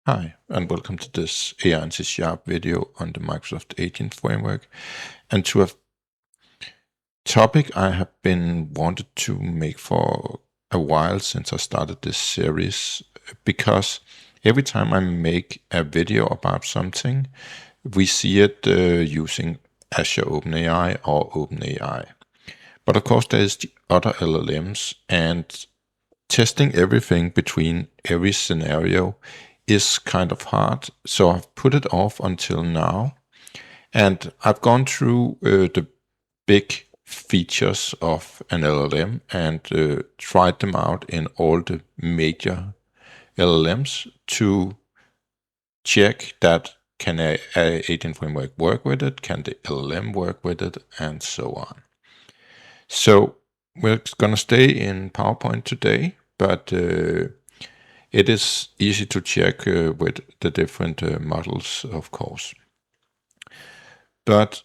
Hi, and welcome to this AI in C# video on the Microsoft Agent Framework, and to a topic I have been wanted to make for a while since I started this series, because every time I make a video about something, we see it using Azure OpenAI or OpenAI. But of course, there's the other LLMs, and testing everything between every scenario is kind of hard, so I've put it off until now. And I've gone through the big features of an LLM and tried them out in all the major LLMs to check that can a agent framework work with it, can the LLM work with it, and so on. So we're going to stay in PowerPoint today, but it is easy to check with the different models, of course. But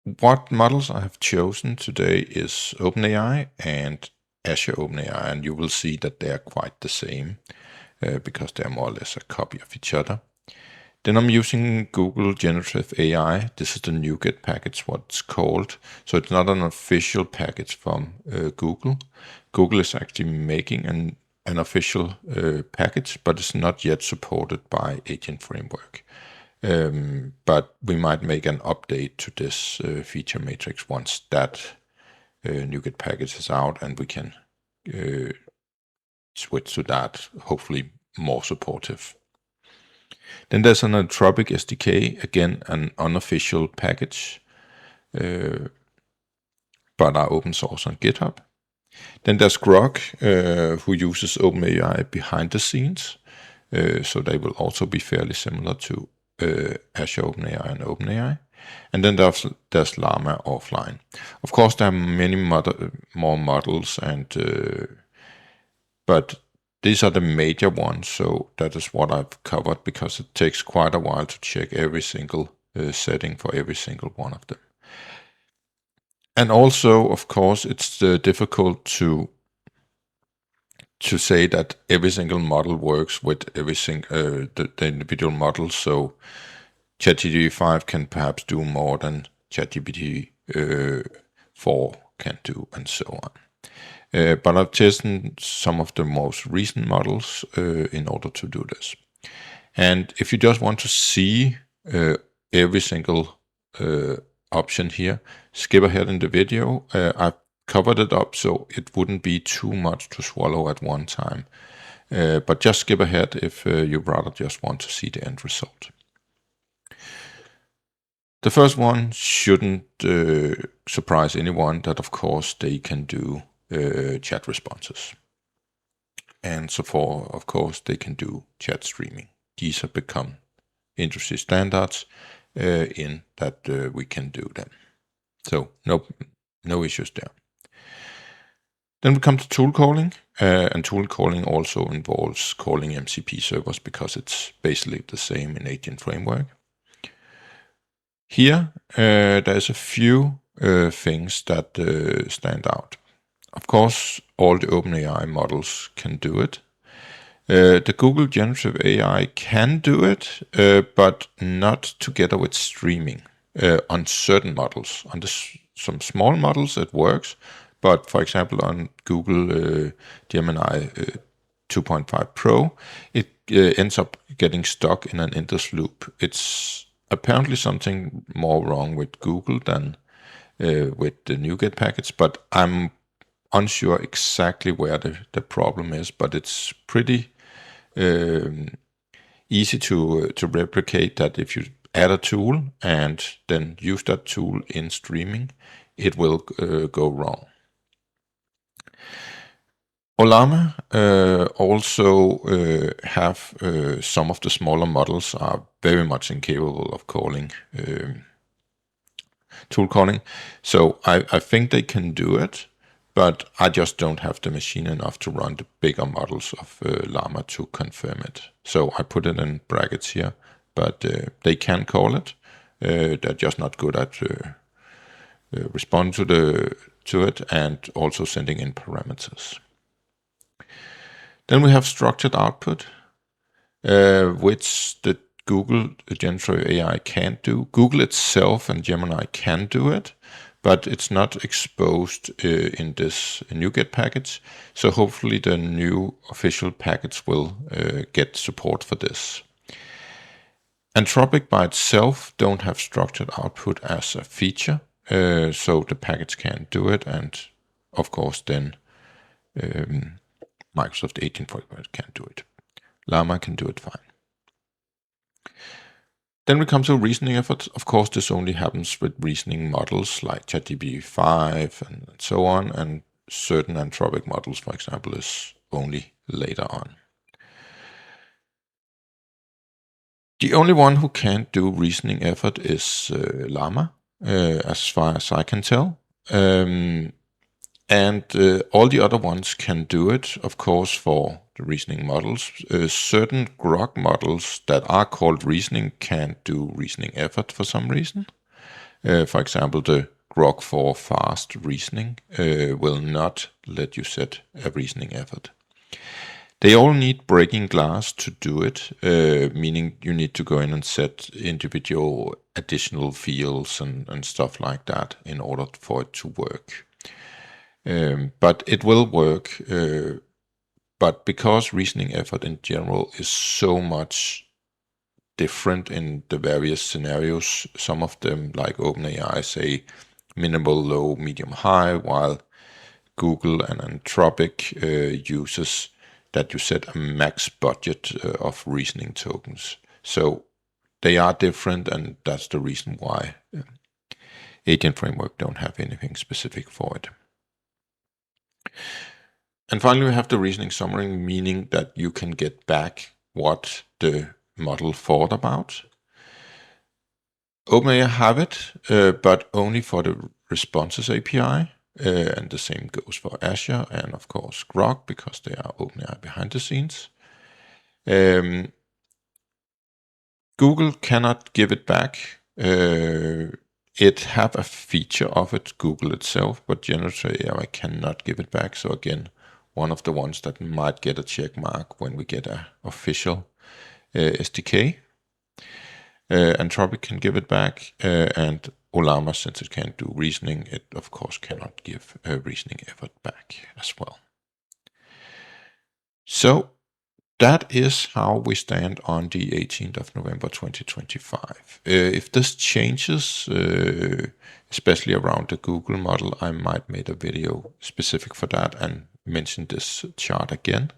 what models I have chosen today is OpenAI and Azure OpenAI, and you will see that they are quite the same because they are more or less a copy of each other. Then I'm using Google Generative AI. This is the NuGet package, what it's called. So it's not an official package from Google. Google is actually making an official package, but it's not yet supported by Agent Framework. But we might make an update to this feature matrix once that NuGet package is out, and we can switch to that, hopefully more supportive. Then there's an Anthropic SDK, again an unofficial package, but are open source on GitHub. Then there's Grok, who uses OpenAI behind the scenes, so they will also be fairly similar to Azure OpenAI and OpenAI. And then there's Llama offline. Of course, there are many more models, but these are the major ones, so that is what I've covered, because it takes quite a while to check every single setting for every single one of them. And also, of course, it's difficult to say that every single model works with every single the individual models. So ChatGPT-5 can perhaps do more than ChatGPT-4 can do, and so on. But I've tested some of the most recent models in order to do this. And if you just want to see every single option here, skip ahead in the video. I've covered it up so it wouldn't be too much to swallow at one time. But just skip ahead if you rather just want to see the end result. The first one shouldn't surprise anyone, that of course they can do chat responses. And so far, of course, they can do chat streaming. These have become industry standards in that we can do them. So no issues there. Then we come to tool calling, and tool calling also involves calling MCP servers because it's basically the same in Agent Framework. Here, there's a few things that stand out. Of course, all the OpenAI models can do it. The Google Generative AI can do it, but not together with streaming on certain models. On some small models, it works, but for example, on Google Gemini 2.5 Pro, it ends up getting stuck in an endless loop. It's apparently something more wrong with Google than with the NuGet package, but I'm unsure exactly where the problem is, but it's pretty easy to replicate that. If you add a tool and then use that tool in streaming, it will go wrong. Ollama also have some of the smaller models are very much incapable of calling tool calling. So I think they can do it, but I just don't have the machine enough to run the bigger models of Llama to confirm it. So I put it in brackets here, but they can call it. They're just not good at responding to it and also sending in parameters. Then we have structured output. which the Google Generative AI can't do. Google itself and Gemini can do it, but it's not exposed in this NuGet package. So hopefully the new official package will get support for this. Anthropic by itself don't have structured output as a feature, so the package can't do it, and of course then Microsoft Agent Framework can't do it. Llama can do it fine. Then we come to reasoning effort. Of course, this only happens with reasoning models like ChatGPT-5 and so on, and certain Anthropic models, for example, is only later on. The only one who can't do reasoning effort is Llama, as far as I can tell. And all the other ones can do it, of course, for the reasoning models. Certain Grok models that are called reasoning can't do reasoning effort for some reason. For example, the Grok 4 fast reasoning will not let you set a reasoning effort. They all need breaking glass to do it, meaning you need to go in and set individual additional fields and stuff like that in order for it to work. But it will work, but because reasoning effort in general is so much different in the various scenarios, some of them, like OpenAI, say minimal, low, medium, high, while Google and Anthropic uses that you set a max budget of reasoning tokens. So they are different, and that's the reason why Agent Framework don't have anything specific for it. And finally, we have the reasoning summary, meaning that you can get back what the model thought about. OpenAI have it, but only for the responses API. And the same goes for Azure and, of course, Grok, because they are OpenAI behind the scenes. Google cannot give it back. It have a feature of it, Google itself, but Generative AI cannot give it back. So again, one of the ones that might get a check mark when we get an official SDK. Anthropic can give it back, and Ollama, since it can't do reasoning, it of course cannot give a reasoning effort back as well. So that is how we stand on the 18th of November 2025. If this changes, especially around the Google model, I might make a video specific for that and mention this chart again.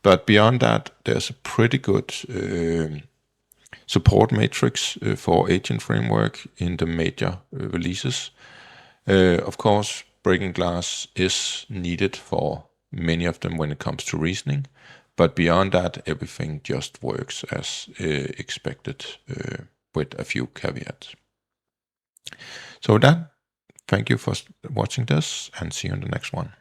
But beyond that, there's a pretty good support matrix for Agent Framework in the major releases. Of course, breaking glass is needed for many of them when it comes to reasoning, but beyond that, everything just works as expected with a few caveats. So with that, thank you for watching this, and see you in the next one.